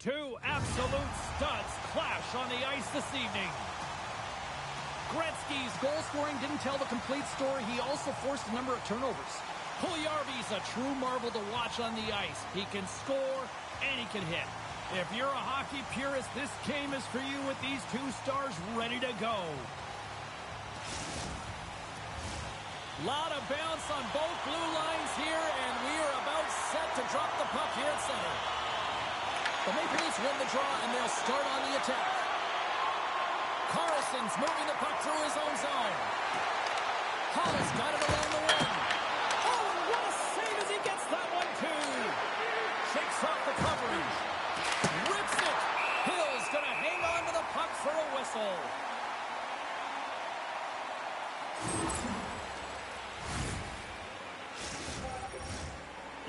Two absolute studs clash on the ice this evening. Gretzky's goal scoring didn't tell the complete story. He also forced a number of turnovers. Puljujarvi's a true marvel to watch on the ice. He can score and he can hit. If you're a hockey purist, this game is for you with these two stars ready to go. Lot of bounce on both blue lines here, and we are about set to drop the puck here at center. The Maple Leafs win the draw, and they'll start on the attack. Carlson's moving the puck through his own zone. Hollis got it along the wing. Oh, and what a save as he gets that one, too. Shakes off the coverage. Rips it. Hill's going to hang on to the puck for a whistle.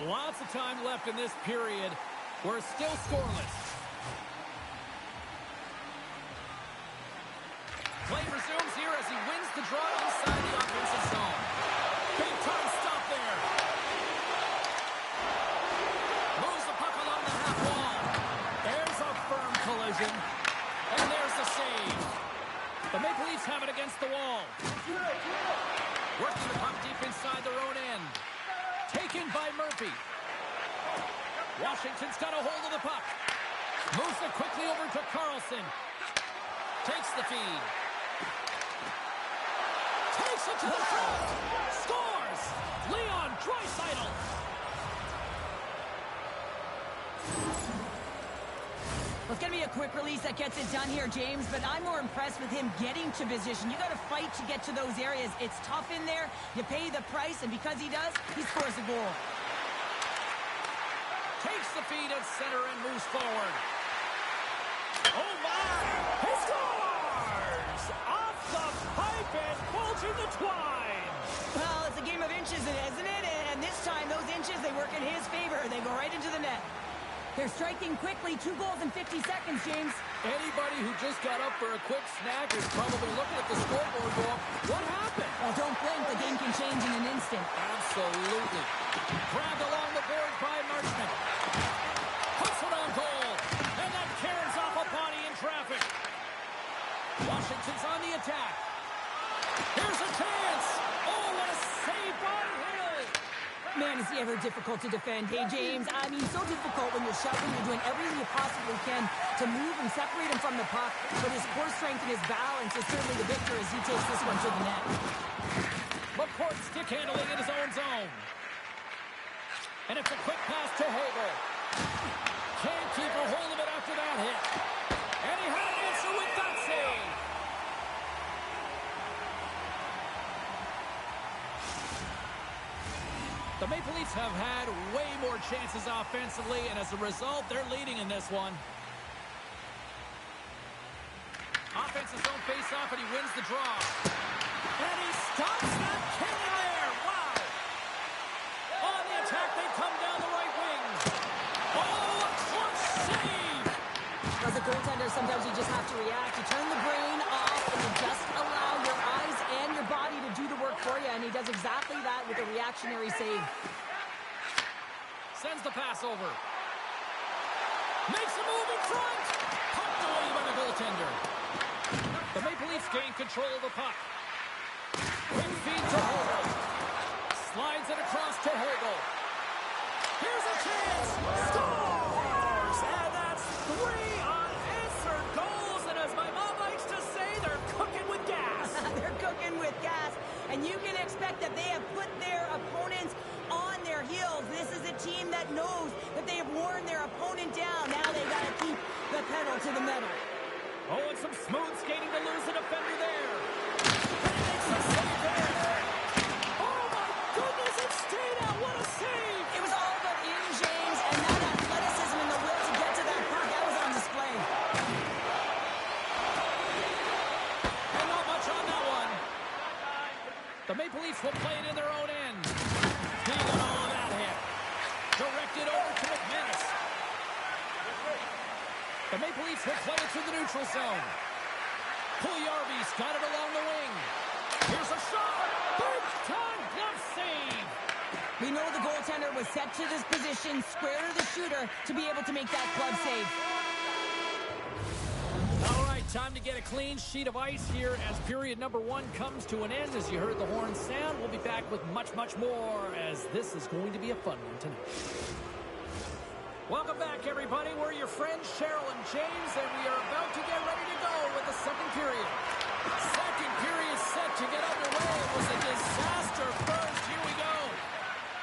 Lots of time left in this period. We're still scoreless. Play resumes here as he wins the draw inside the offensive zone. Big time stop there. Moves the puck along the half wall. There's a firm collision. And there's the save. The Maple Leafs have it against the wall. Working the puck deep inside their own end. Taken by Murphy. Washington's got a hold of the puck. Moves it quickly over to Carlson. Takes the feed. Takes it to the front. Scores! Leon Draisaitl. Well, it's going to be a quick release that gets it done here, James, but I'm more impressed with him getting to position. You got to fight to get to those areas. It's tough in there. You pay the price, and because he does, he scores a goal. Takes the feed at center and moves forward. Oh, my! He scores! Off the pipe and bulging the twine. Well, it's a game of inches, isn't it? And this time, those inches, they work in his favor. They go right into the net. They're striking quickly. 2 goals in 50 seconds, James. Anybody who just got up for a quick snack is probably looking at the scoreboard going, what happened? Well, don't blink. The game can change in an instant. Absolutely. Grabbed along the board by Marchment. Puts it on goal. And that carries off a body in traffic. Washington's on the attack. Here's a chance. Oh, what a save by Hill. Man, is he ever difficult to defend. Hey, James, I mean, so difficult when you're shoving. You're doing everything you possibly can to move and separate him from the puck. But his core strength and his balance is certainly the victor as he takes this one to the net. McCourt stick handling in his own zone. And it's a quick pass to Hagel. Can't keep a hold of it after that hit. And he had an answer with that save. The Maple Leafs have had way more chances offensively, and as a result, they're leading in this one. Offensive zone face-off, and he wins the draw. And he stops that killing there. Wow. On the attack, they come down the right wing. Oh, a clutch save. As a goaltender, sometimes you just have to react. You turn the brain off, and you just allow your eyes and your body to do the work for you, and he does exactly that with a reactionary save. Sends the pass over. Makes a move in front. Pumped away by the goaltender. The Maple Leafs gain control of the puck. Quick feed to Hagel. Slides it across to Hagel. Here's a chance. Scores! And that's 3 unanswered goals. And as my mom likes to say, they're cooking with gas. They're cooking with gas. And you can expect that they have put their opponents on their heels. This is a team that knows that they have worn their opponent down. Now they got to keep the pedal to the metal. Oh, and some smooth skating to lose the defender there. And he makes a save there. Oh, my goodness, it stayed out. What a save. It was all but in, James, and that athleticism and the will to get to that puck, that was on display. And not much on that one. The Maple Leafs will play it in their own end. He got all of that hit. Directed over to McManus. The Maple Leafs will play it through the neutral zone. Puljujarvi's got it along the wing. Here's a shot. Big time glove save. We know the goaltender was set to this position, square to the shooter, to be able to make that glove save. to get a clean sheet of ice here as period number 1 comes to an end. As you heard the horn sound, we'll be back with much, much more as this is going to be a fun one tonight. Welcome back, everybody. We're your friends, Cheryl and James, and we are about to get ready to go with the second period. Second period set to get underway. It was a disaster first. Here we go.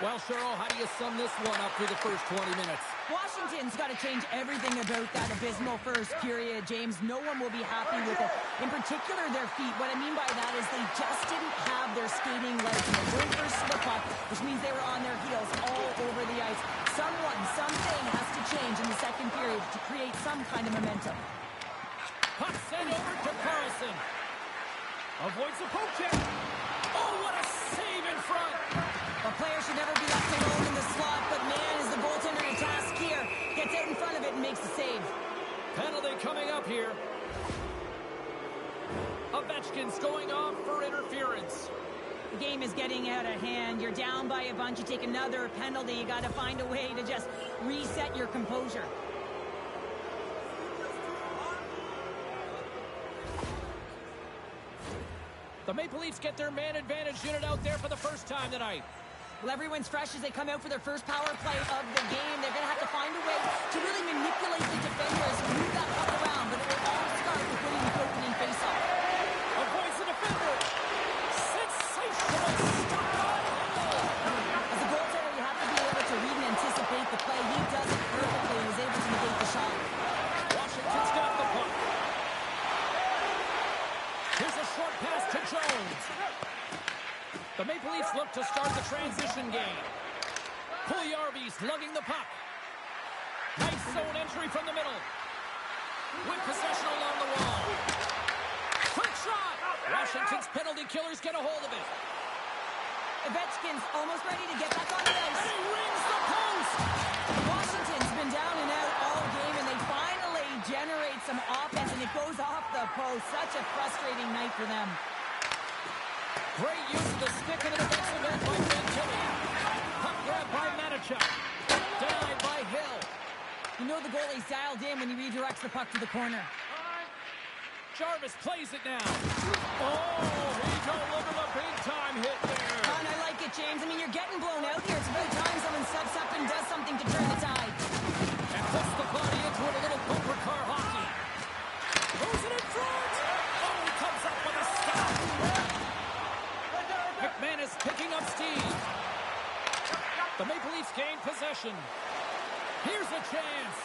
Well, Cheryl, how do you sum this one up through the first 20 minutes? Washington's got to change everything about that abysmal first period, James. No one will be happy with it. In particular, their feet. What I mean by that is they just didn't have their skating legs. They weren't first to the puck, which means they were on their heels all over the ice. Something has to change in the second period to create some kind of momentum. Puck sent over to Carlson. Avoids the poke check. Oh, what a save in front. A player should never be left alone in the slot, but man, is the goaltender in task here. Gets out in front of it and makes the save. Penalty coming up here. Ovechkin's going off for interference. The game is getting out of hand. You're down by a bunch. You take another penalty. You got to find a way to just reset your composure. The Maple Leafs get their man advantage unit out there for the first time tonight. Well, everyone's fresh as they come out for their first power play of the game. They're going to have to find a way to really manipulate the defenders, move that puck around, but it will all start with winning the opening faceoff. Avoids the defender. Sensational stop by Hill. As a goaltender, you have to be able to read and anticipate the play. He does it perfectly and is able to negate the shot. Washington's got the puck. Here's a short pass to Jones. The Maple Leafs look to start the transition game. Puljujarvi's lugging the puck. Nice zone entry from the middle. With possession along the wall. Quick shot! Washington's penalty killers get a hold of it. Ovechkin's almost ready to get back on the ice. And he rings the post! Washington's been down and out all game, and they finally generate some offense, and it goes off the post. Such a frustrating night for them. Great use of the stick in the defensive end by Gentili. Puck grab by Manichuk. Denied by Hill. You know the goalie's dialed in when he redirects the puck to the corner. Jarvis plays it now. Oh, he delivered a big-time hit there. And I like it, James. I mean, you're getting blown out here. It's about time someone steps up and does something to turn the tide. And puts the body into it, a little bumper car hockey. Throws it in front. Oh, he comes up with a stop. McManus picking up steam. The Maple Leafs gain possession. Here's a chance.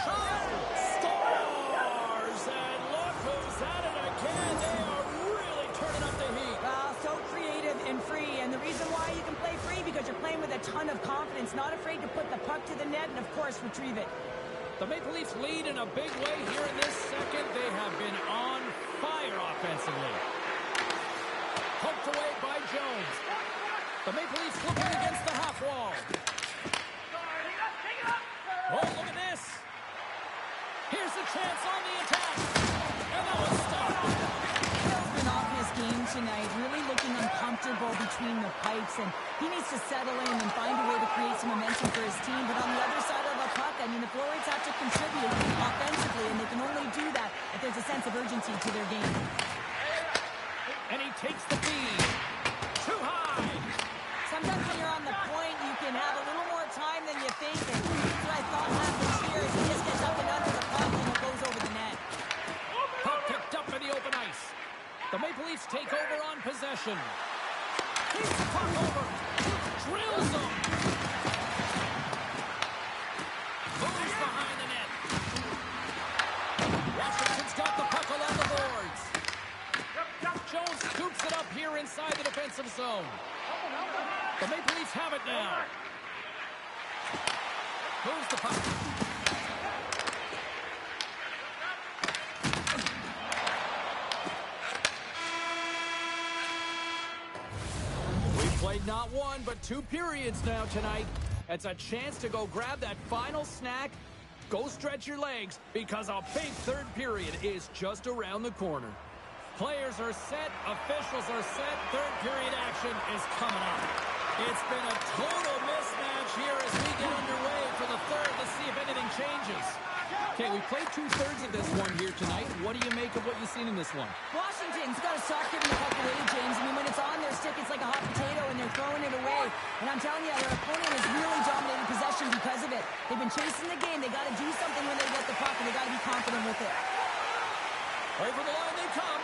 Scores! And look who's at it again. They are really turning up the heat. So creative and free. And the reason why you can play free, because you're playing with a ton of confidence, not afraid to put the puck to the net and, of course, retrieve it. The Maple Leafs lead in a big way here in this second. They have been on fire offensively. Poked away by Jones. The Maple Leafs looking against the half wall. Oh, look at this. Here's a chance on the attack. And that was stopped. Hill's been off his game tonight, really looking uncomfortable between the pipes, and he needs to settle in and find a way to create some momentum for his team. But on the other side of the puck, I mean, the Florids have to contribute offensively, and they can only do that if there's a sense of urgency to their game. And he takes the feed. Too high. Sometimes when you're on the point, you can have a little more time than you think, and that's what I thought happens here is he just gets up and under the puck and it goes over the net. Puck picked up in the open ice. The Maple Leafs take over on possession. Keeps the puck over. Drills them. Moves behind the net. Washington's got the puck along the boards. Jones scoops it up here inside the defensive zone. The Maple Leafs have it now. Moves the puck. We've played not one, but 2 periods now tonight. It's a chance to go grab that final snack. Go stretch your legs, because a big third period is just around the corner. Players are set, officials are set, third period action is coming up. It's been a total mismatch here as we get underway for the third to see if anything changes. Okay, we played two-thirds of this one here tonight. What do you make of what you've seen in this one? Washington's got to stop giving the puck away, James. I mean, when it's on their stick, it's like a hot potato, and they're throwing it away. And I'm telling you, their opponent has really dominated possession because of it. They've been chasing the game. They got to do something when they get the puck, and they got to be confident with it. Over the line they come.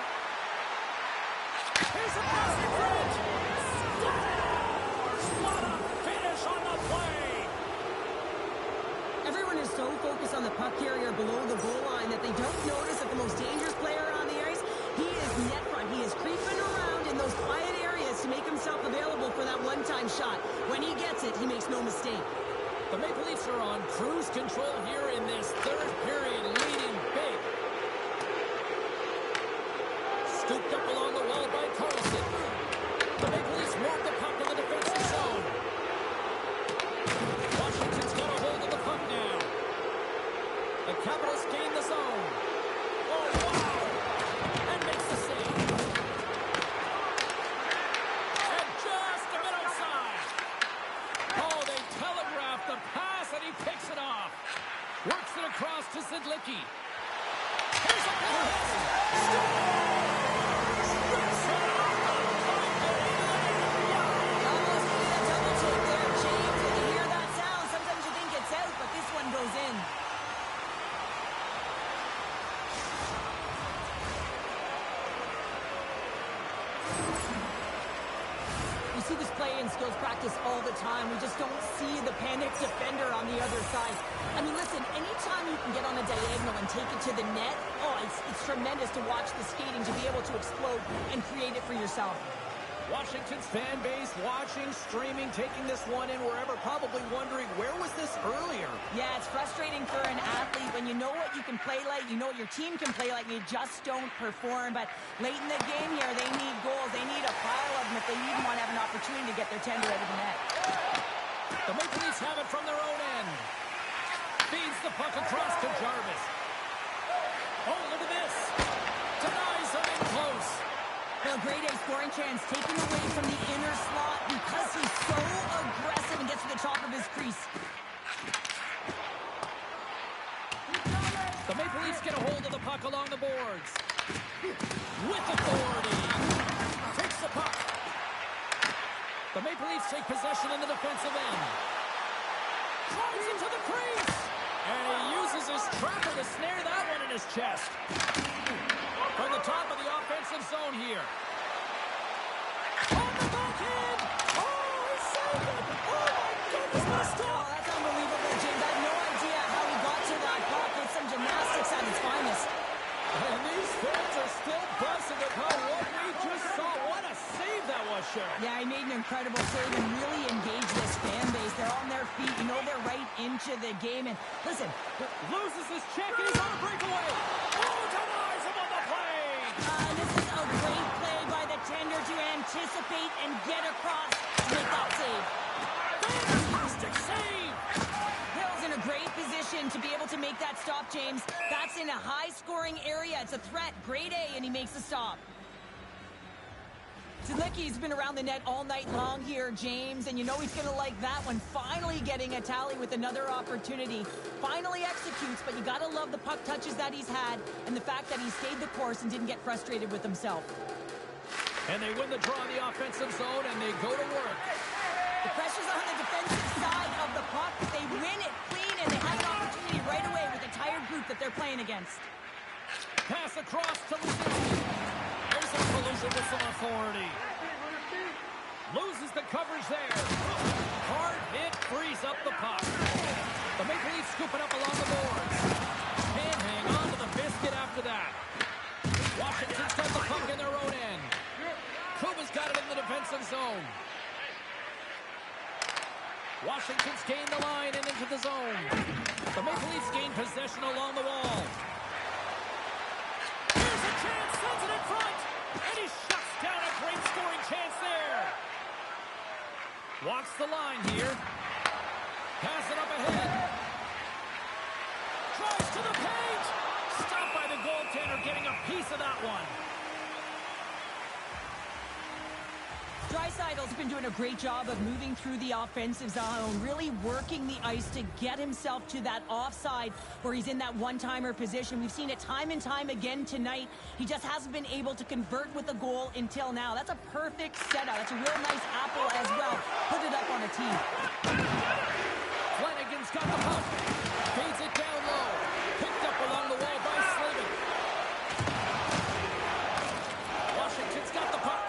Here's a pass in front. Scores! What a finish on the play! Everyone is so focused on the puck carrier below the goal line that they don't notice that the most dangerous player on the ice, he is net front. He is creeping around in those quiet areas to make himself available for that one-time shot. When he gets it, he makes no mistake. The Maple Leafs are on cruise control here in this third period, leading big. Scooped up along the wall by Carlson. The Maple Leafs move the puck in the defensive zone. Washington's got a hold of the puck now. The Capitals gain the zone. Oh, wow! And makes the save. And just a bit outside. Oh, they telegraphed the pass, and he picks it off. Works it across to Zidlicki. Here's a pass. Goes in. You see this play in skills practice all the time. We just don't see the panic defender on the other side. I mean, listen, anytime you can get on a diagonal and take it to the net, it's tremendous to watch the skating, to be able to explode and create it for yourself. Washington's fan base watching, streaming, taking this one in wherever, probably wondering, where was this earlier? Yeah, it's frustrating for an athlete when you know what you can play like, you know what your team can play like, and you just don't perform. But late in the game here, they need goals. They need a pile of them if they even want to have an opportunity to get their tender out of the net. The Maple Leafs have it from their own end. Feeds the puck across to Jarvis. Oh, look at this. Denies him in close. Well, grade A scoring chance taken away from the inner slot because he's so aggressive and gets to the top of his crease. The Maple Leafs get a hold of the puck along the boards. With authority. Takes the puck. The Maple Leafs take possession in the defensive end. Drives into the crease. And he uses his trapper to snare that one in his chest. From the top of the offensive zone here. On the backhand! Oh, he saved it! Oh, my goodness, what a stop! Oh, that's unbelievable, James. I have no idea how he got to that puck. It's some gymnastics at its finest. And these fans are still buzzing about what we just saw. What a save that was, Sharon. Yeah, he made an incredible save and really engaged this fan base. They're on their feet. You know they're right into the game. And listen. Loses his check and he's on a breakaway. Oh, denies him on the play. This is a great play by the tender to anticipate and get across to make that save. Fantastic save. Hill's in a great position to be able to make that stop, James. That's in a high-scoring area. It's a threat. Grade A, and he makes the stop. Zidlicki's been around the net all night long here, James, and you know he's going to like that one. Finally getting a tally with another opportunity. Finally executes, but you got to love the puck touches that he's had and the fact that he stayed the course and didn't get frustrated with himself. And they win the draw in the offensive zone, and they go to work. The pressure's on the defensive side of the puck. They win it clean, and they have an opportunity right away with the tired group that they're playing against. Pass across to Lucic. There's a collision with some authority. Loses the coverage there. Hard hit, frees up the puck. The Maple Leafs scoop it up along the boards. Can't hang on to the biscuit after that. Washington's got the puck in their own end. Kuba's got it in the defensive zone. Washington's gained the line and into the zone. The Maple Leafs gain possession along the wall. Here's a chance, sends it in front, and he shuts down a great scoring chance there. Walks the line here. Pass it up ahead. Drives to the paint. Stopped by the goaltender, getting a piece of that one. Draisaitl's been doing a great job of moving through the offensive zone, really working the ice to get himself to that offside where he's in that one-timer position. We've seen it time and time again tonight. He just hasn't been able to convert with a goal until now. That's a perfect setup. That's a real nice apple as well. Put it up on a tee. Flanagan's got the puck. Feeds it down low. Picked up along the wall by Slavin. Washington's got the puck.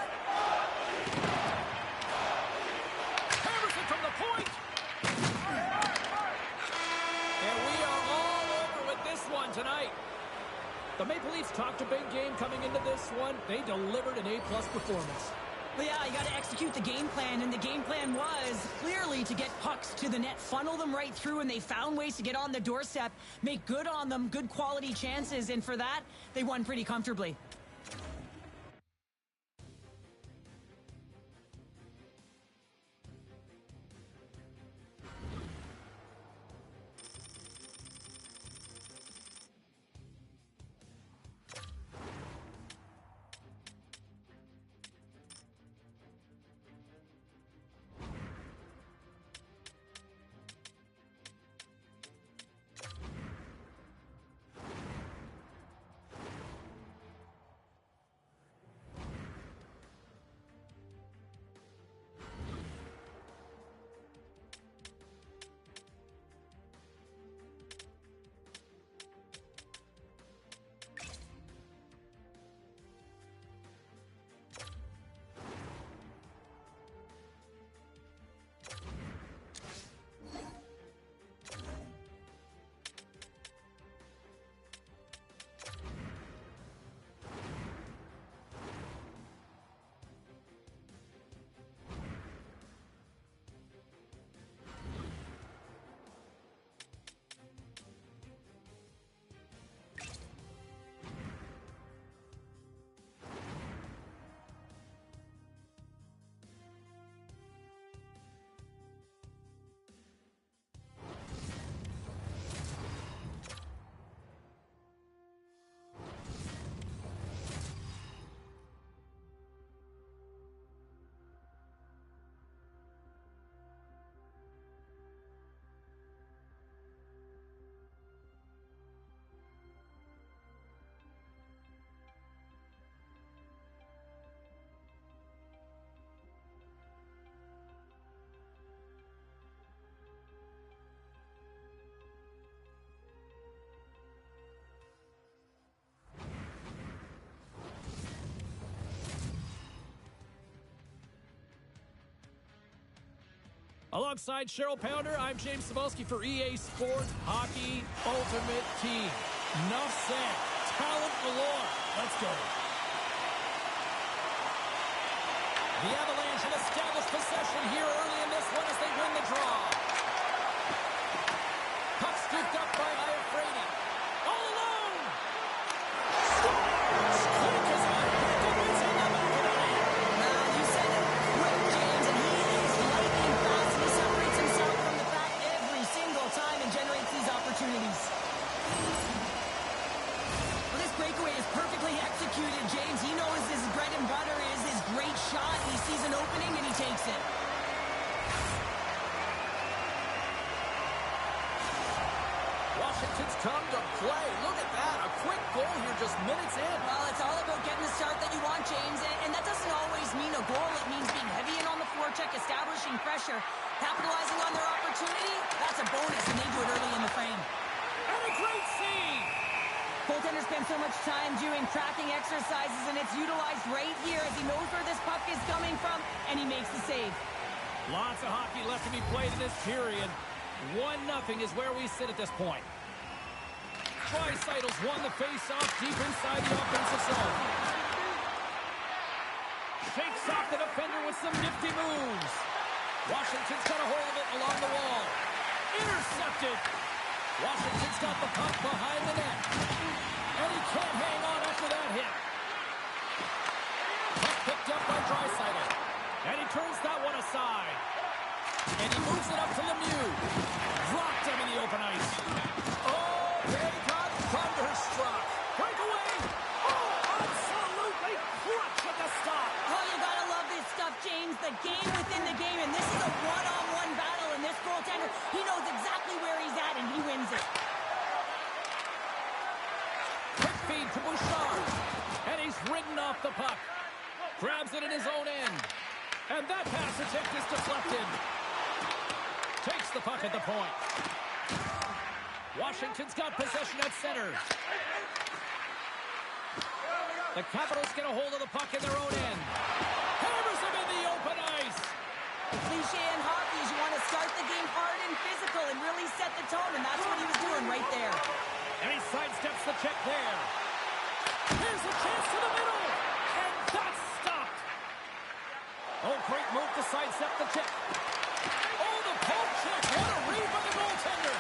Hammers it from the point. And we are all over with this one tonight. The Maple Leafs talked a big game coming into this one. They delivered an A-plus performance. But yeah, you got to execute the game plan, and the game plan was clearly to get pucks to the net, funnel them right through, and they found ways to get on the doorstep, make good on them, good quality chances, and for that, they won pretty comfortably. Alongside Cheryl Pounder, I'm James Cebulski for EA Sports Hockey Ultimate Team. Enough said. Talent galore. Let's go. The Avalanche have established possession here early in this one as they win the draw. Puck scooped up by Iafrate. All alone. Scores! Quick as a it's in the back of the net. You said it. Quick, James, and he is lightning fast. He separates himself from the pack every single time and generates these opportunities. Well, this breakaway is perfectly executed, James. He knows his bread and butter is his great shot. He sees an opening and he takes it. Washington's come to play. Look at that. A quick goal here just minutes in. Well, it's all about getting the start that you want, James. And that doesn't always mean a goal. It means being heavy in on the forecheck, establishing pressure, capitalizing on their opportunity. That's a bonus, and they do it early in the frame. And a great save. Goaltender spends so much time doing tracking exercises, and it's utilized right here as he knows where this puck is coming from, and he makes the save. Lots of hockey left to be played in this period. 1-0 is where we sit at this point. Draisaitl's won the face-off deep inside the offensive zone. Shakes off the defender with some nifty moves. Washington's got a hold of it along the wall. Intercepted. Washington's got the puck behind the net. And he can't hang on after that hit. Puck picked up by Draisaitl. And he turns that one aside. And he moves it up to Lemieux. Dropped him in the open ice. Oh, they got thunderstruck. Breakaway. Oh, absolutely clutch at the stop. Oh, you gotta love this stuff, James. game within the game, and this is a one-on-one battle, and this goaltender, he knows exactly where he's at, and he wins it. Quick feed to Bouchard, and he's ridden off the puck. Grabs it in his own end, and that pass attempt is deflected. Takes the puck at the point. Washington's got possession at center. The Capitals get a hold of the puck in their own end. Hammers him in the open ice. The cliche in hockey is you want to start the game hard and physical and really set the tone, and that's what he was doing right there. And he sidesteps the check there. Here's a chance to the middle, and that's stopped. Oh, great move to sidestep the check. Oh, the poke check. What a read by the goaltender.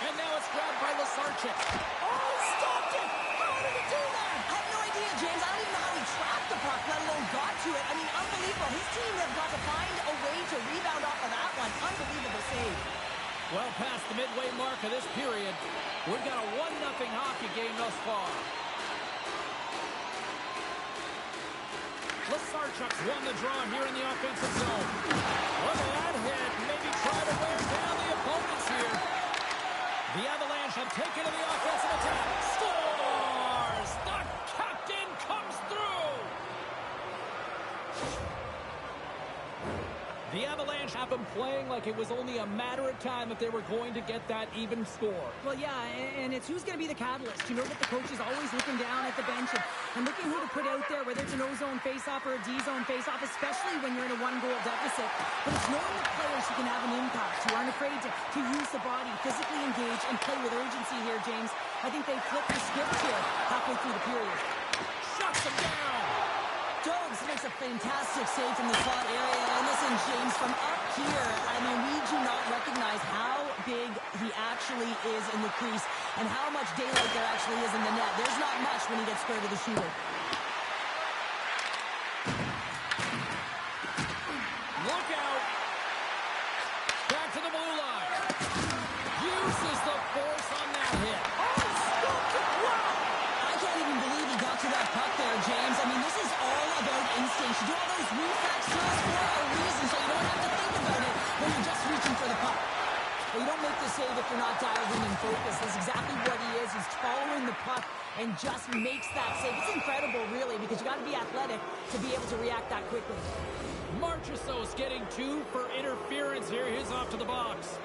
And now it's grabbed by Lasarchik. Oh, stopped it. How did he do that? I have no idea, James. I don't even know how he tracked the puck, let alone got to it. I mean, unbelievable. His team has got to find a way to rebound off of that one. Unbelievable save. Well past the midway mark of this period, we've got a 1-0 hockey game thus far. Lasarchuk's won the draw here in the offensive zone. Look at that hit. Maybe try to wear down the opponents here. The Avalanche have taken to the offensive attack. Scores! The captain comes through! The Avalanche have been playing like it was only a matter of time if they were going to get that even score. Well, yeah, and it's who's going to be the catalyst. You know that the coach is always looking down at the bench and looking who to put out there, whether it's an O-zone faceoff or a D-zone faceoff, especially when you're in a one-goal deficit. But it's knowing the players who can have an impact, who aren't afraid to use the body, physically engage, and play with urgency here, James. I think they flipped the script here halfway through the period. Shuts him down! Dogs makes a fantastic save from the slot area. And listen, James, from up here, I mean, we do not recognize how big he actually is in the crease and how much daylight there actually is in the net. There's not much when he gets square to the shooter. Look out! Back to the blue line. Uses the force on that hit. Oh, stopped it! Wow! I can't even believe he got to that puck there, James. I mean, this is all about instinct. You do all those reflex drills for a reason, so you don't have to think about it when you're just reaching for the puck. Well, you don't make the save if you're not dialed in and focused. That's exactly what he is. He's following the puck and just makes that save. It's incredible, really, because you got to be athletic to be able to react that quickly. Marchessault's getting 2 for interference here. He's off to the box.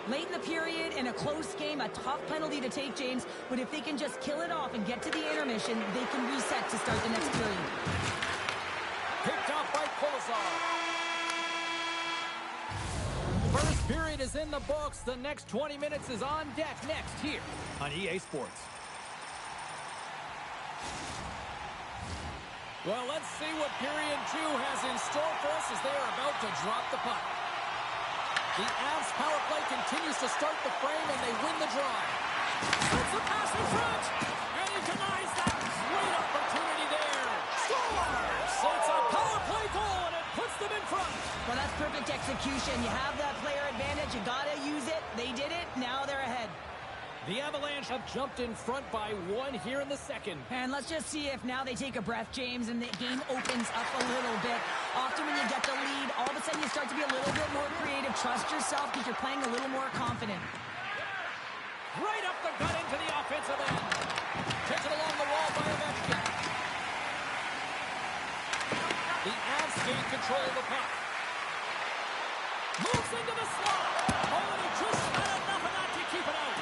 Late in the period, in a close game, a tough penalty to take, James. But if they can just kill it off and get to the intermission, they can reset to start the next period. Picked off by Kolosov. First period is in the books. The next 20 minutes is on deck next here on EA Sports. Well, let's see what period 2 has in store for us as they are about to drop the puck. The Avs power play continues to start the frame, and they win the draw. It's a pass in front, and he denies that. Great opportunity there. Scores! So it's a power play goal, and it puts them in front. Well, that's perfect execution. You have that player advantage. You got to use it. They did it. Now they're ahead. The Avalanche have jumped in front by 1 here in the second. And let's just see if now they take a breath, James, and the game opens up a little bit. Often when you get the lead, all of a sudden you start to be a little bit more creative. Trust yourself because you're playing a little more confident. Right up the gut into the offensive end. Takes it along the wall by Ovechkin. The Avs gain control of the puck. Moves into the slot. Oh, and he just had enough of that to keep it out.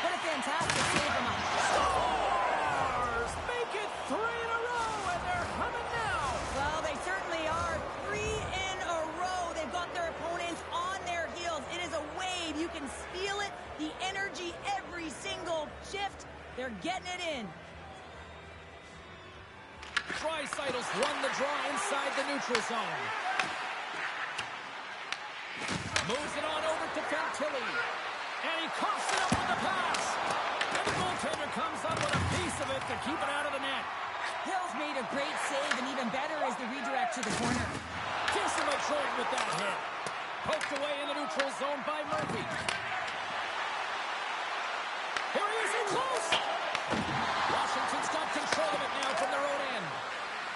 What a fantastic save from him. Scores! Make it 3 in a row, and they're coming now. Well, they certainly are. 3 in a row. They've got their opponents on their heels. It is a wave. You can feel it. The energy every single shift. They're getting it in. Draisaitl's won the draw inside the neutral zone. Moves it on over to Fantilli. And he coughs it up with the pass. And the goaltender comes up with a piece of it to keep it out of the net. Hill's made a great save, and even better is the redirect to the corner. Gives him a joint with that hit. Poked away in the neutral zone by Murphy. Here he is in close. Washington's got control of it now from their own end.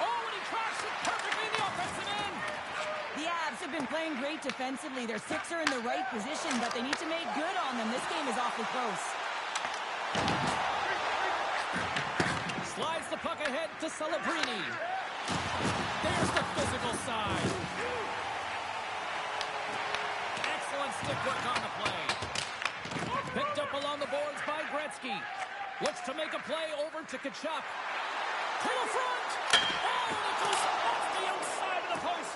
Oh, and he crashed it perfectly in the offensive end. great defensively. Their six are in the right position, but they need to make good on them. This game is awfully close. Slides the puck ahead to Celebrini. There's the physical side. Excellent stick work on the play. Picked up along the boards by Gretzky. Looks to make a play over to Tkachuk. To the front! Oh, and it goes off the outside of the post.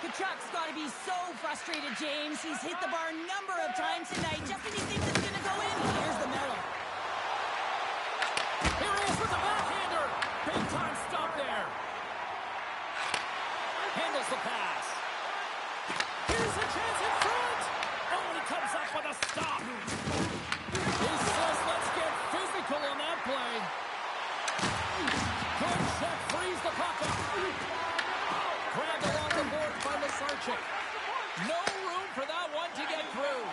Tkachuk's got to be so frustrated, James. He's hit the bar a number of times tonight just when he thinks it's going to go in. Here's the medal. Here he is with the backhander. Big time stop there. Handles the pass. Here's a chance in front. Oh, and he comes up with a stop. He says, let's get physical on that play. Good check, frees the puck up. Grabbed along the board by Lasarchik. No room for that one to get through.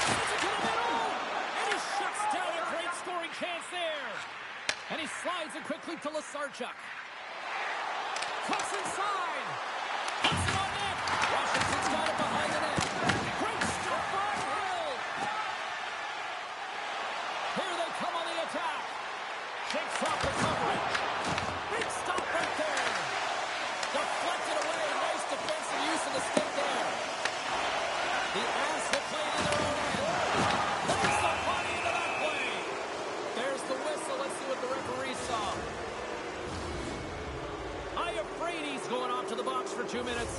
It's to the middle. And he shuts down a great scoring chance there. And he slides it quickly to Lasarchuk. Cuts inside. Puts it on net. Washington's got it behind the net. Great stop by Hill. Here they come on the attack. Shakes off the coverage. Big stop right there. Deflected away. Nice defensive use of the stick there. The Avs will play in their own end. There's the body into that play. There's the whistle. Let's see what the referee saw. I'm afraid he's going off to the box for 2 minutes.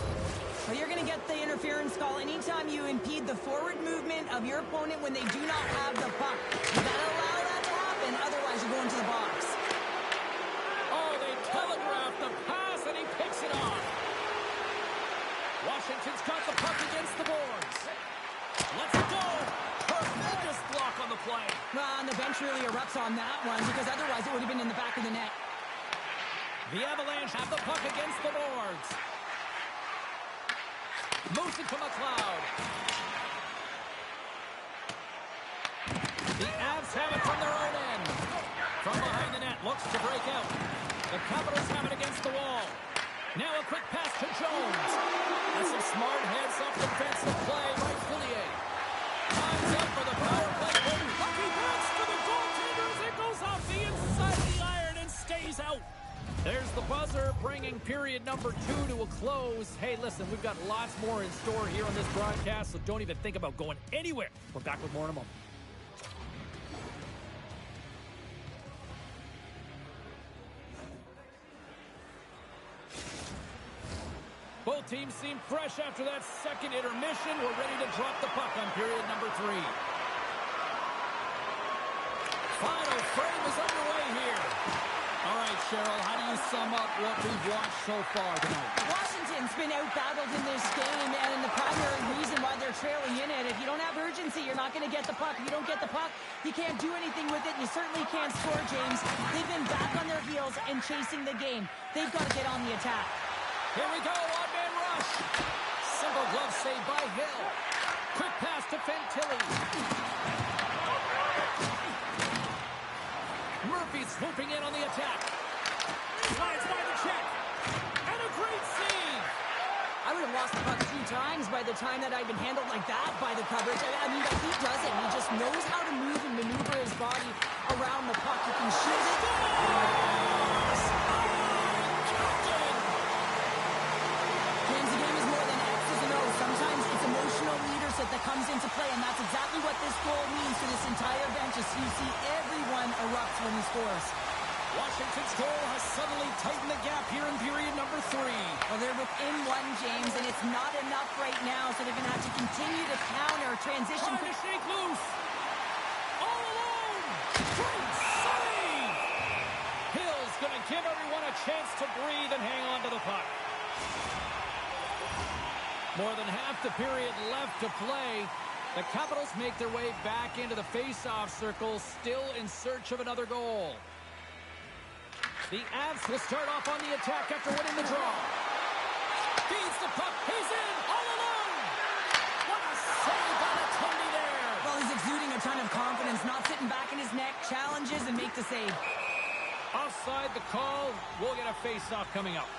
Well, you're going to get the interference call anytime you impede the forward movement of your opponent when they do not have the puck. You got to allow that to happen, otherwise you're going to the box. Oh, they telegraphed the pass, and he picks it off. Washington's got the puck against the boards. Let's go. Tremendous block on the play. Well, and the bench really erupts on that one, because otherwise it would have been in the back of the net. The Avalanche have the puck against the boards. Moves it to McLeod. The Avs have it from their own end. From behind the net, looks to break out. The Capitals have it against the wall. Now a quick pass to Jones. And some smart heads-up defensive play by Fillier. Time's up for the power play. Lucky pass to the goaltender as it goes off the inside of the iron and stays out. There's the buzzer, bringing period number 2 to a close. Hey, listen, we've got lots more in store here on this broadcast, so don't even think about going anywhere. We're back with more in a moment. Both teams seem fresh after that second intermission. We're ready to drop the puck on period number 3. Final frame is underway here. All right, Cheryl, how do you sum up what we've watched so far tonight? Washington's been out-battled in this game, and the primary reason why they're trailing in it, if you don't have urgency, you're not going to get the puck. If you don't get the puck, you can't do anything with it, and you certainly can't score, James. They've been back on their heels and chasing the game. They've got to get on the attack. Here we go, one-man rush. Simple glove save by Hill. Quick pass to Fantilli. Murphy swooping in on the attack. Slides by the check. And a great save. I would have lost the puck 2 times by the time that I've been handled like that by the coverage. I mean, but he doesn't. He just knows how to move and maneuver his body around the puck. He can shoot it. James, the game is more than X's and O's. Sometimes it's emotional leadership that comes into play, and that's exactly what this goal means to this entire bench. As you see, everyone erupts when he scores. Washington's goal has suddenly tightened the gap here in period number 3. Well, they're within 1, James, and it's not enough right now, so they're going to have to continue to counter, transition. Trying to shake loose. All alone. Great save. Hill's going to give everyone a chance to breathe and hang on to the puck. More than half the period left to play. The Capitals make their way back into the face-off circle, still in search of another goal. The Avs will start off on the attack after winning the draw. Feeds the puck. He's in all alone. What a save by the Tony there. Well, he's exuding a ton of confidence, not sitting back in his neck, challenges and make the save. Offside the call. We'll get a face-off coming up.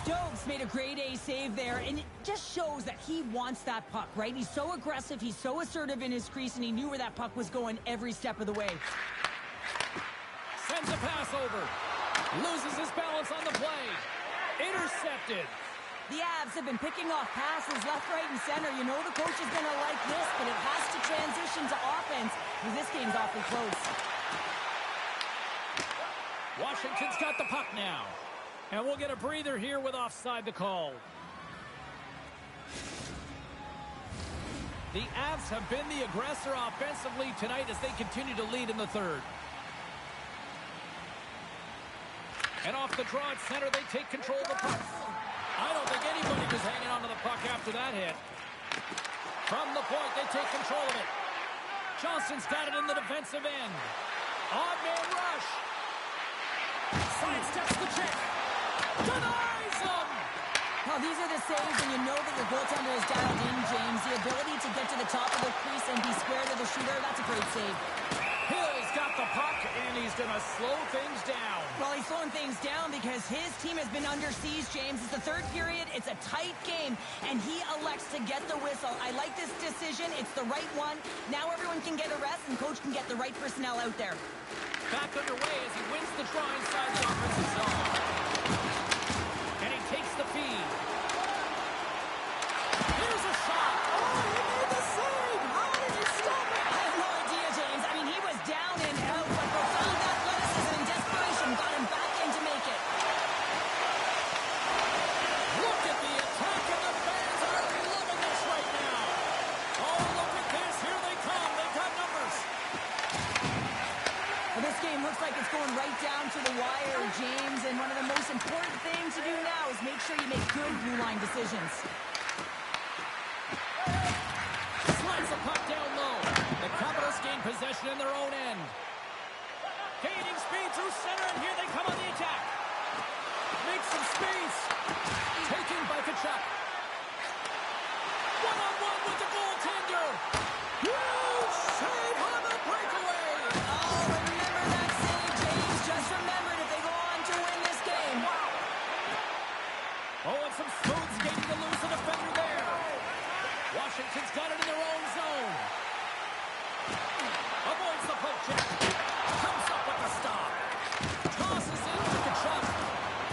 Stokes made a grade A save there, and it just shows that he wants that puck, right? He's so aggressive, he's so assertive in his crease, and he knew where that puck was going every step of the way. Sends a pass over. Loses his balance on the play. Intercepted. The Avs have been picking off passes left, right, and center. You know the coach is going to like this, but it has to transition to offense because this game's awfully close. Washington's got the puck now. And we'll get a breather here with offside the call. The Avs have been the aggressor offensively tonight as they continue to lead in the third. And off the draw at center, they take control of the puck. I don't think anybody was hanging on to the puck after that hit. From the point, they take control of it. Johnson's got it in the defensive end. Odd man rush. Sidesteps the check. Denies him! Now, these are the saves, and you know that your goaltender is dialed in, James. The ability to get to the top of the crease and be square to the shooter, that's a great save. Hill's got the puck, and he's going to slow things down. Well, he's slowing things down because his team has been under siege, James. It's the third period. It's a tight game, and he elects to get the whistle. I like this decision. It's the right one. Now everyone can get a rest, and coach can get the right personnel out there. Back underway as he wins the draw inside the offensive zone. And he takes the feed. Here's a shot. Oh, he made the save. How did he stop it? I have no idea, James. I mean, he was down and out, but profound athleticism and desperation got him back in to make it. Look at the attack, and the fans are loving this right now. Oh, look at this. Here they come. They've got numbers. Well, this game looks like it's going right down to the wire, James, and one of the most important things to do now is make sure you make good blue line decisions. Slides the puck down low. The Capitals gain possession in their own end. Gaining speed through center, and here they come on the attack. Make some space. Taken by Kachuk. One-on-one with the goaltender. Huge save on the breakaway. Oh, remember that save, James. Just remember it if they go on to win this game. Oh, and some smooth skating to lose the defender there. Washington's got it in their own zone. Avoids the poke check. Comes up with the stop. Tosses it to Kachuk.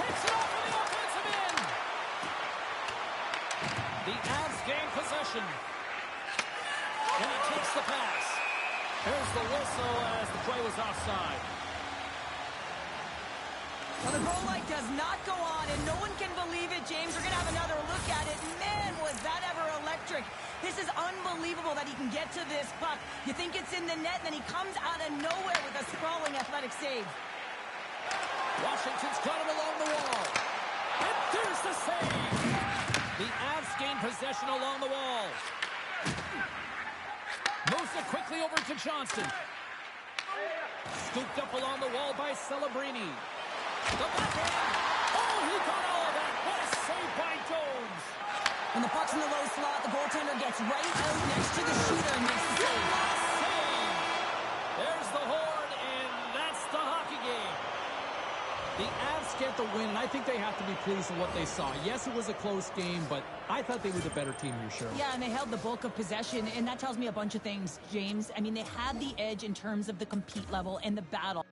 Takes it off in the offensive end. The Avs gain possession. And he takes the pass. There's the whistle as the play was offside. Well, the goal light does not go on, and no one can believe it, James. We're going to have another look at it. Man, was that ever electric. This is unbelievable that he can get to this puck. You think it's in the net, and then he comes out of nowhere with a sprawling athletic save. Washington's got him along the wall. And there's the save. The Avs gain possession along the wall. Moves it quickly over to Johnston. Scooped up along the wall by Celebrini. The backhand. Oh, he got all of that. What a save by Jones. When the puck's in the low slot, the goaltender gets right out next to the shooter and makes the save. Save. There's the horn, and that's the hockey game. The Avs get the win, and I think they have to be pleased with what they saw. Yes, it was a close game, but I thought they were the better team here, Cheryl. Yeah, and they held the bulk of possession, and that tells me a bunch of things, James. I mean, they had the edge in terms of the compete level and the battle.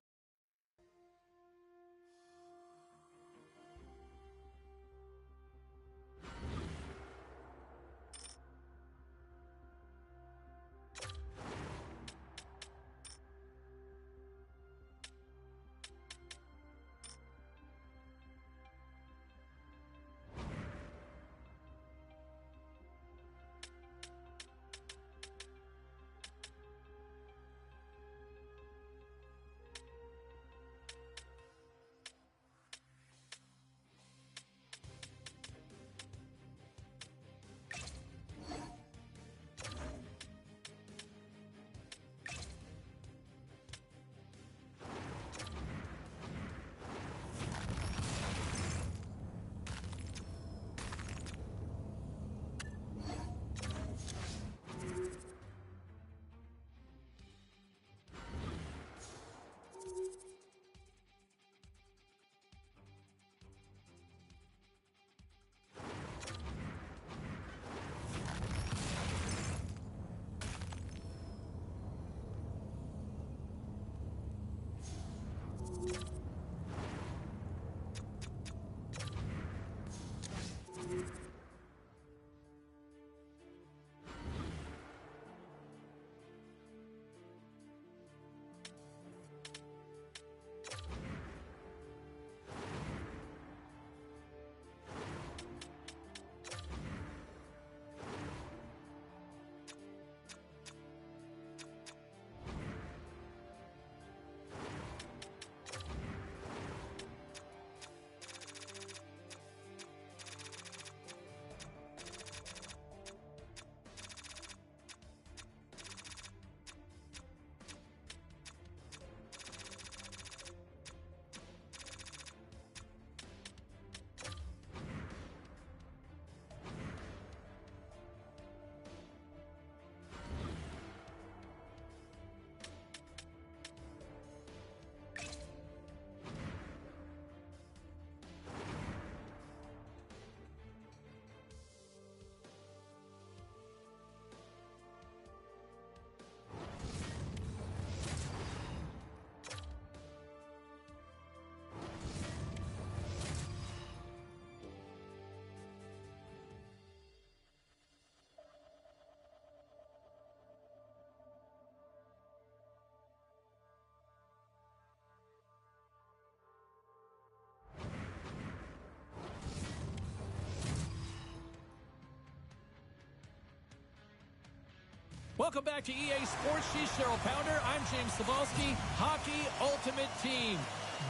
Welcome back to EA Sports. She's Cheryl Pounder. I'm James Cebulski. Hockey Ultimate Team.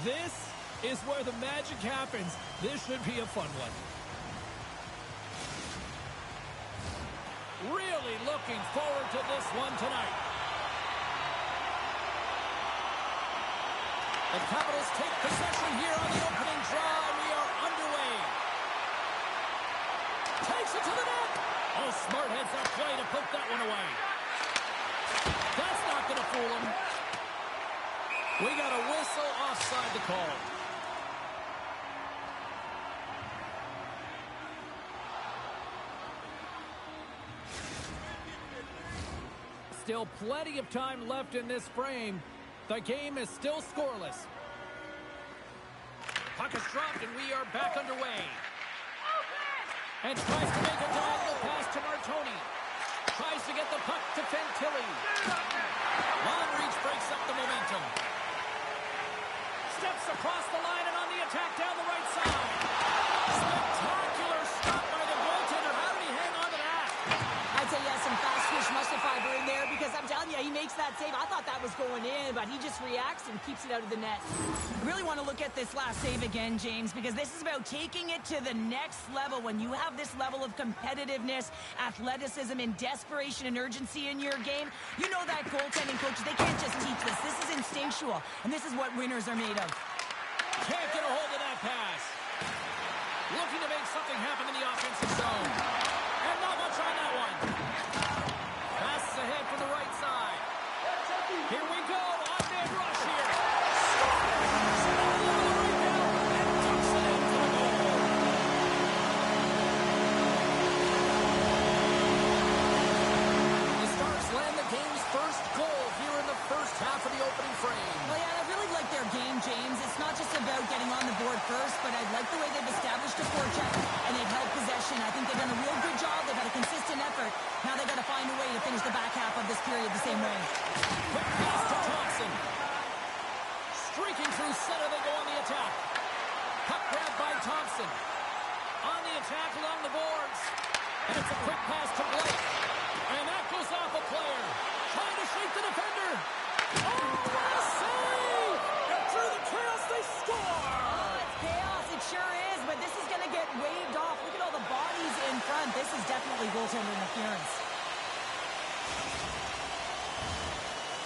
This is where the magic happens. This should be a fun one. Really looking forward to this one tonight. The Capitals take possession here on the opening draw, and we are underway. Takes it to the net. Oh, smart heads up play to poke that one away. That's not going to fool him. We got a whistle offside the call. Still plenty of time left in this frame. The game is still scoreless. Puck is dropped and we are back underway. And tries to make a diagonal pass to Martoni. Tries to get the puck to Fantilli. Long reach breaks up the momentum. Steps across the line and on the attack down the right side. Spectacular stop by the goaltender. How did he hang on to that? I'd say yes, some fast fish muscle fiber in there because I'm telling you, he makes that save. I thought that was going in, but he just reacts and keeps it out of the net. I really want to look at this last save again, James, because this is about taking it to the next level. When you have this level of competitiveness, athleticism, and desperation and urgency in your game, you know that goaltending coaches, they can't just teach this. This is instinctual, and this is what winners are made of. Can't get a hold of that pass. Looking to make something happen in the offensive zone. And not much on that one. Passes ahead from the right side. Here we go. On-man rush here. The Stars land the game's first goal here in the first half of the opening frame. Well, yeah, I really like their game, James. It's not just about getting on the board first, but I like the way they've established a forecheck and they've held possession. I think they've done a real good job. They've had a consistent effort. Now they've got to find a way to finish the back half of this period the same way. Quick pass to Thompson. Streaking through center, they go on the attack. Puck grab by Thompson. On the attack along the boards. And it's a quick pass to Blake. And that goes off a player. Trying to shake the defender. Oh, what a save! And through the chaos, they score! Oh, it's chaos. It sure is, but this is going to get waved off. Look at all the bodies in front. This is definitely goaltender interference.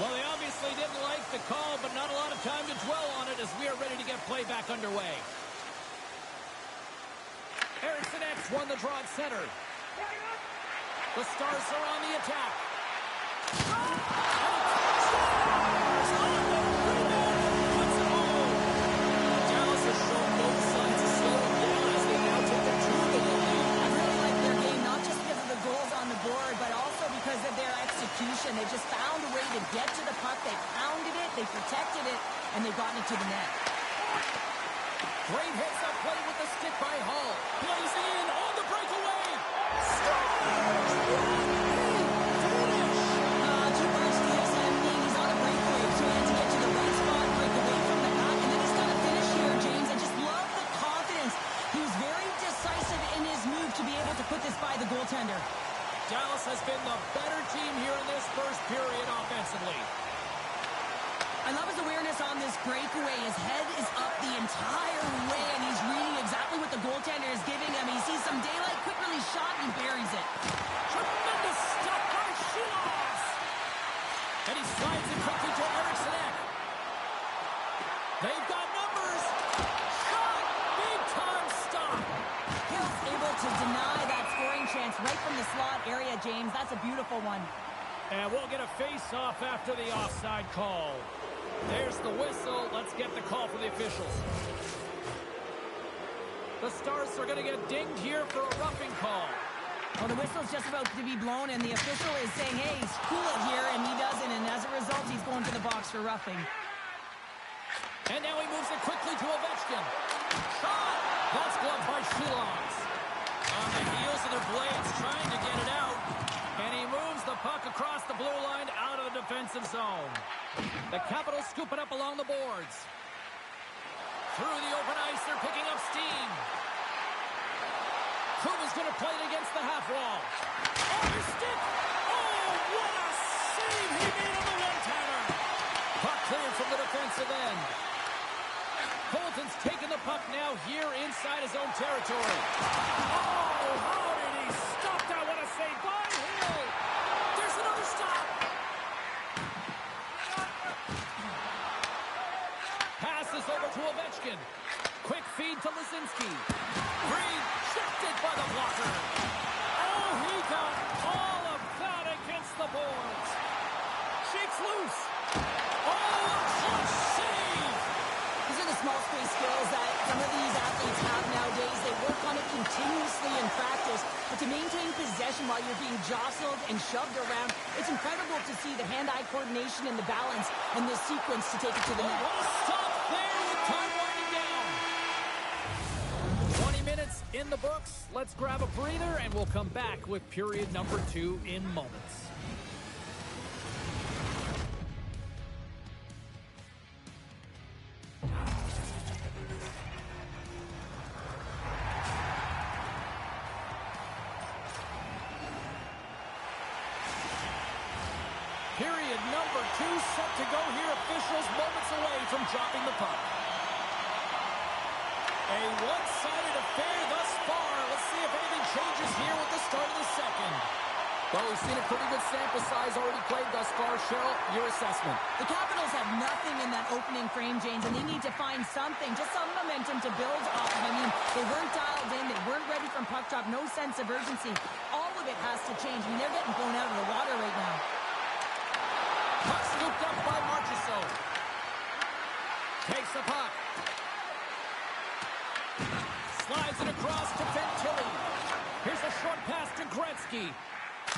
Well, they obviously didn't like the call, but not a lot of time to dwell on it as we are ready to get play back underway. Erickson X won the draw at center. The Stars are on the attack. Dallas has shown no signs of slowing down as they now take the 2-0 lead. I really like their game, not just because of the goals on the board, but also because of their execution. They just found a way to get to the puck. They pounded it, they protected it, and they've gotten it to the net. Great hits up play with the stick by Hall. Blazing in on the breakaway. Too much DSM. He's on a breakaway, trying to get to the right spot, break away from the puck, and then he's got to finish here, James. I just love the confidence. He was very decisive in his move to be able to put this by the goaltender. Dallas has been the better team here in this first period offensively. I love his awareness on this breakaway. His head is up the entire way, and he's reading exactly what the goaltender is giving him. He sees some daylight, quick release shot, and he buries it. Tremendous stop by Shilovs. And he slides it quickly to Erickson Ek. They've got numbers. Shot. Big time stop. Hill's able to deny that scoring chance right from the slot area, James. That's a beautiful one. And we'll get a face-off after the offside call. There's the whistle. Let's get the call from the officials. The Stars are going to get dinged here for a roughing call. Well, the whistle's just about to be blown, and the official is saying, hey, cool it here, and he doesn't, and as a result, he's going to the box for roughing. And now he moves it quickly to Ovechkin. Shot! That's gloved by Shilovs. On the heels of their blades, trying to get it out. And he moves the puck across the blue line out of the defensive zone. The Capitals scoop it up along the boards. Through the open ice, they're picking up steam. Kuba's going to play it against the half wall. Oh, his stick! Oh, what a save he made on the one-timer! Puck cleared from the defensive end. Colton's taking the puck now here inside his own territory. Oh, how did he stop that? What a save by Hill! There's another stop! Passes over to Ovechkin. Quick feed to Lisinski. Rejected by the blocker. Oh, he got all of that against the boards. Shakes loose. Oh, just save! These are the small space skills that some of these athletes have nowadays. They work on it continuously in practice. But to maintain possession while you're being jostled and shoved around, it's incredible to see the hand-eye coordination and the balance in this sequence to take it to the net. What a stop there with time winding down. 20 minutes in the books. Let's grab a breather, and we'll come back with period number 2 in moments. Period number 2 set to go here. Officials moments away from dropping the puck. A one-sided affair thus far. Let's see if anything changes here with the start of the second. Well, we've seen a pretty good sample size already played thus far. Cheryl, your assessment. The Capitals have nothing in that opening frame, James, and they need to find something, just some momentum to build off of. I mean, they weren't dialed in. They weren't ready from puck drop. No sense of urgency. All of it has to change. I mean, they're getting blown out of the water right now. Puck scooped up by Marchessault. Takes the puck. Slides it across to Fantilli. Here's a short pass to Gretzky.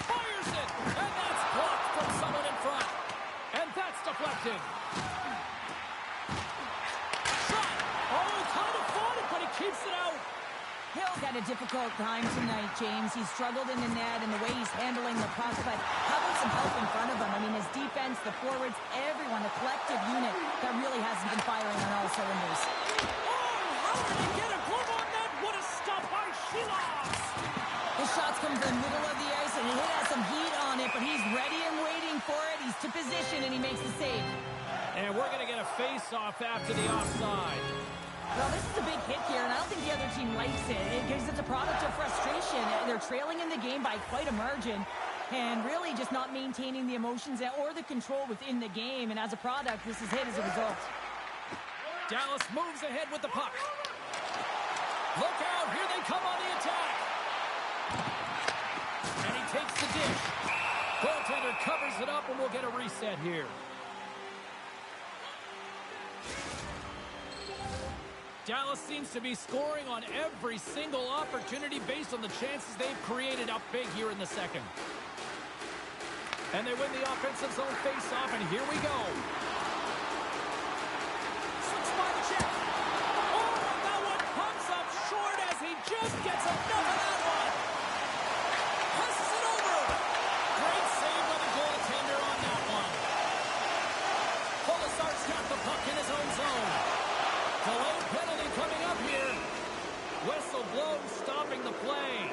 Fires it, and that's blocked from someone in front. And that's deflected. Shot. Oh, kind of fought it, but he keeps it out. Hill's had a difficult time tonight, James. He's struggled in the net and the way he's handling the puck, but how about some help in front of him? I mean, his defense, the forwards, everyone, a collective unit that really hasn't been firing on all cylinders. Oh, how did he get a glove on that? What a stop by Shilas! His shots come from the middle of the ice, and he has some heat on it, but he's ready and waiting for it. He's to position, and he makes the save. And we're going to get a face-off after the offside. Well, this is a big hit here, and I don't think the other team likes it because it's a product of frustration. They're trailing in the game by quite a margin and really just not maintaining the emotions or the control within the game. And as a product, this is hit as a result. Dallas moves ahead with the puck. Look out, here they come on the attack. And he takes the dish. Goaltender covers it up, and we'll get a reset here. Dallas seems to be scoring on every single opportunity based on the chances they've created up big here in the second. And they win the offensive zone face-off, and here we go. Switch by the check. Oh, that one comes up short as he just gets enough of that one. Presses it over. Great save by the goaltender on that one. Polisar's got the puck in his own zone. Delayed penalty coming up here. Whistle blown, stopping the play.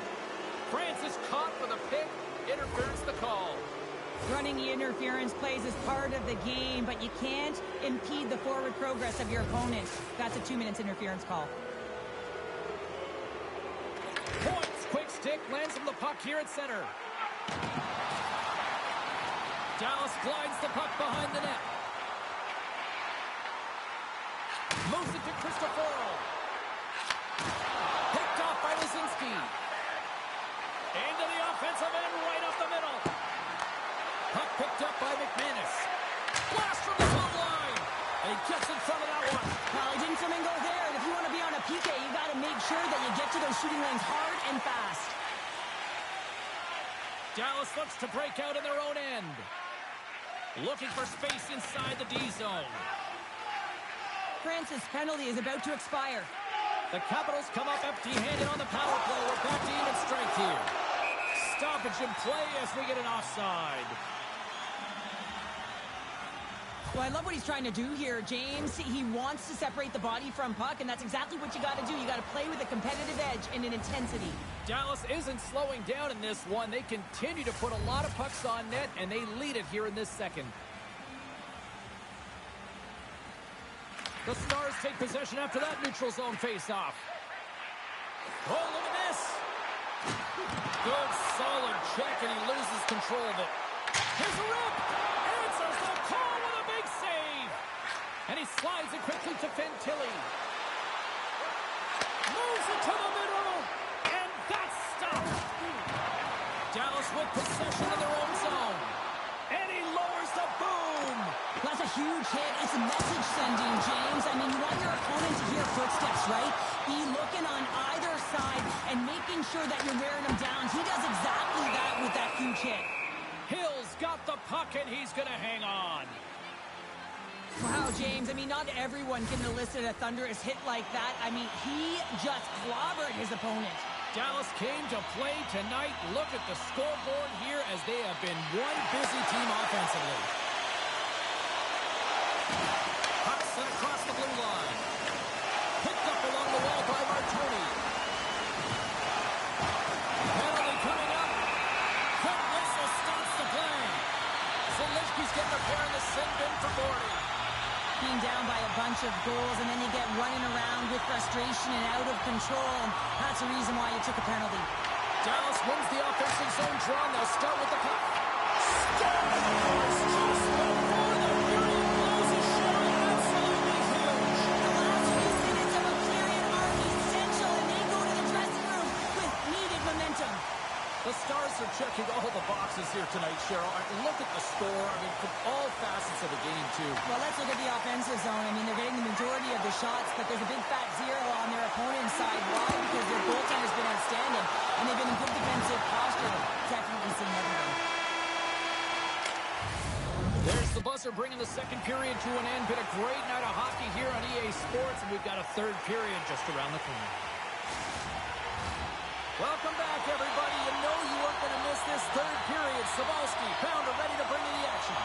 Francis caught for the pick. Interference the call. Running the interference plays is part of the game, but you can't impede the forward progress of your opponent. That's a 2 minutes interference call. Points. Quick stick lands from the puck here at center. Dallas glides the puck behind the net. Moves it to Cristoforo. Picked off by Lisinski. Into the offensive end, right up the middle. Puck picked up by McManus. Blast from the blue line. And he gets in front of that one. Well, he didn't flamingo there, and if you want to be on a PK, you got to make sure that you get to those shooting lanes hard and fast. Dallas looks to break out in their own end. Looking for space inside the D zone. Francis' penalty is about to expire. The Capitals come up empty-handed on the power play. We're back to even strength here. Stoppage in play as we get an offside. Well, I love what he's trying to do here, James. He wants to separate the body from puck, and that's exactly what you got to do. You got to play with a competitive edge and an intensity. Dallas isn't slowing down in this one. They continue to put a lot of pucks on net, and they lead it here in this second. The Stars take possession after that neutral zone face-off. Oh, look at this. Good, solid check, and he loses control of it. Here's a rip. Answers the call with a big save. And he slides it quickly to Fantilli. Moves it to the middle. And that's stopped. Dallas with possession in their own zone. And he lowers the boom. That's a huge hit. It's a message sending, James. I mean, you want your opponent to hear footsteps, right? Be looking on either side and making sure that you're wearing them down. He does exactly that with that huge hit. Hill's got the puck, and he's going to hang on. Wow, James. I mean, not everyone can elicit a thunderous hit like that. I mean, he just clobbered his opponent. Dallas came to play tonight. Look at the scoreboard here as they have been one busy team offensively. Puck sent across the blue line. Picked up along the wall by Martoni. Penalty coming up. Quick whistle stops the play. Zalishki's getting a pair in the sin bin for boarding. Being down by a bunch of goals, and then you get running around with frustration and out of control, and that's the reason why you took a penalty. Dallas wins the offensive zone draw. They'll start with the puck. Scores just before the period closes. Sherry, absolutely huge. The last few minutes of a period are essential, and they go to the dressing room with needed momentum. The Stars are checking all the boxes here tonight, Cheryl. Look at the score. I mean, from all facets of the game, too. Well, let's look at the offensive zone. I mean, they're getting the majority of the shots, but there's a big fat zero on their opponent's side. Why? Because their goaltender's been outstanding, and they've been in good defensive posture. Definitely seeing everything. There's the buzzer bringing the second period to an end. Been a great night of hockey here on EA Sports, and we've got a third period just around the corner. Welcome back, everybody. You know you weren't going to miss this third period. Sabalski, Pounder ready to bring in the action.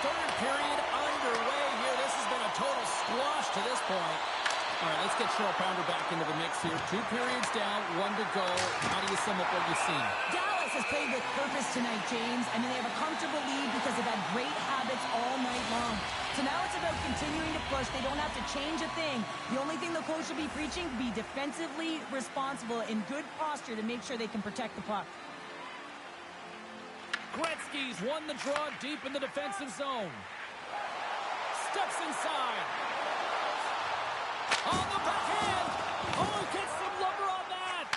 Third period underway here. This has been a total squash to this point. All right, let's get Cheryl Pounder back into the mix here. 2 periods down, 1 to go. How do you sum up what you've seen? Dallas has played with purpose tonight, James. I mean, they have a comfortable lead because they've had great habits all night long. So now it's about continuing to push. They don't have to change a thing. The only thing the coach should be preaching, be defensively responsible in good posture to make sure they can protect the puck. Gretzky's won the draw deep in the defensive zone. Steps inside. On the backhand. Oh, gets some lumber on that.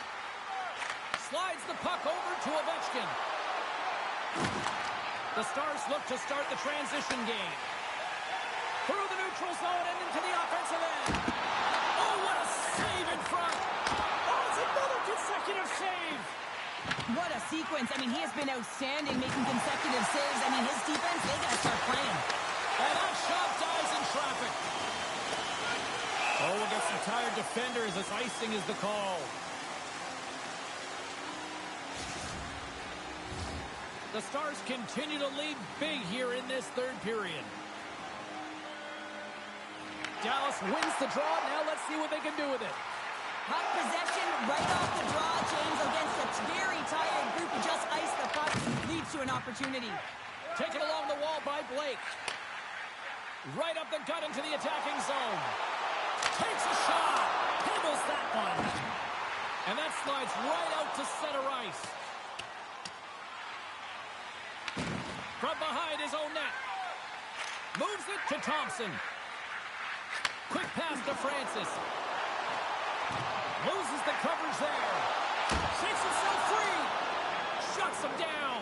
Slides the puck over to Ovechkin. The Stars look to start the transition game. Through the neutral zone and into the offensive end. Oh, what a save in front. Oh, it's another consecutive save. What a sequence. I mean, he has been outstanding making consecutive saves. I mean, his defense, they got to start playing. And that shot dies in traffic. Oh, we'll get some tired defenders as icing is the call. The Stars continue to lead big here in this third period. Dallas wins the draw. Now let's see what they can do with it. Puck possession right off the draw, James, against a very tired group who just iced the puck, leads to an opportunity. Taken along the wall by Blake. Right up the gut into the attacking zone. Takes a shot. Handles that one. And that slides right out to center ice. From behind his own net. Moves it to Thompson. Quick pass to Francis. Loses the coverage there. Shakes himself free. Shuts him down.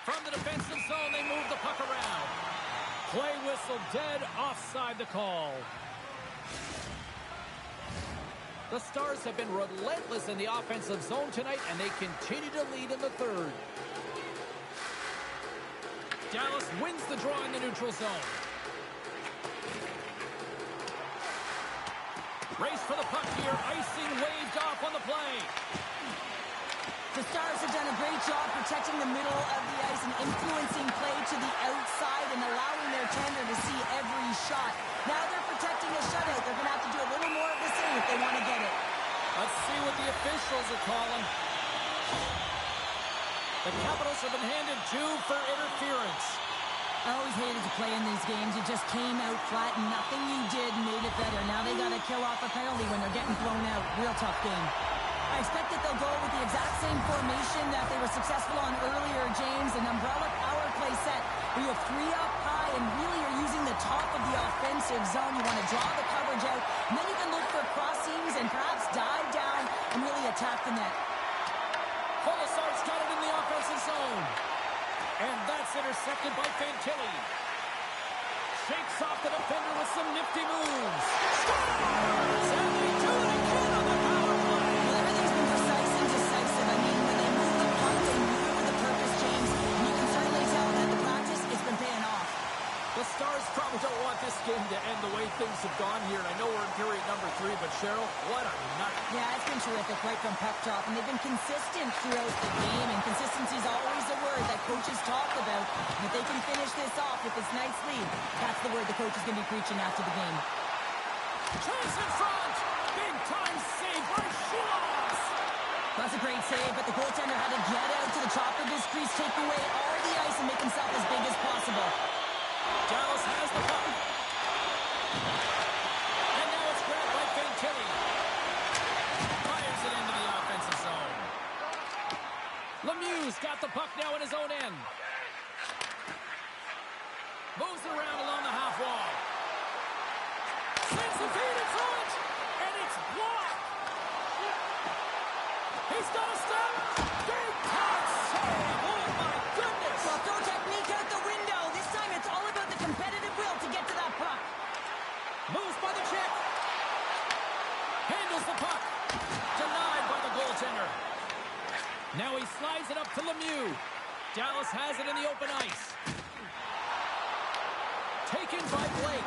From the defensive zone, they move the puck around. Play whistle dead, offside the call. The Stars have been relentless in the offensive zone tonight, and they continue to lead in the third. Dallas wins the draw in the neutral zone. Race for the puck here. Icing waved off on the play. The Stars have done a great job protecting the middle of the ice and influencing play to the outside and allowing their tender to see every shot. Now they're protecting a shutout. They're going to have to do a little more of the same if they want to get it. Let's see what the officials are calling. The Capitals have been handed 2 for interference. I always hated to play in these games. You just came out flat and nothing you did made it better. Now they got to kill off a penalty when they're getting blown out. Real tough game. I expect that they'll go with the exact same formation that they were successful on earlier, James. An umbrella power play set where you have 3 up high and really are using the top of the offensive zone. You want to draw the coverage out, and then you can look for cross seams and perhaps dive down and really attack the net. Colasar's got it in the offensive zone. And that's intercepted by Fantilli. Shakes off the defender with some nifty moves. Scores! And they do it again on the power play. Well, everything's been precise and decisive. I mean, when they move the puck, they move it with a purpose, James. And you can certainly tell that the practice has been paying off. The Stars probably don't want this game to end the way things have gone here. And I know we're in period number 3, but Cheryl, what a night. Yeah, it's been terrific right from puck drop, and they've been consistent throughout the game, and consistency is always a word that coaches talk about. And if they can finish this off with this nice lead, that's the word the coach is going to be preaching after the game. Chase in front! Big time save by Shilovs! That's a great save, but the goaltender had to get out to the top of his crease, take away all the ice, and make himself as big as possible. Dallas has the puck. And now it's grabbed by Fantilli. Fires it into the offensive zone. Lemieux's got the puck now in his own end. Moves it around along the half wall. Sends the feed in front. And it's blocked. He's got a step. Big time save. Oh, my goodness. Well, throw technique out the window. This time it's all about the competitive will to get to that puck. Moves by the check. Handles the puck. Denied by the goaltender. Now he slides it up to Lemieux. Dallas has it in the open ice. Taken by Blake.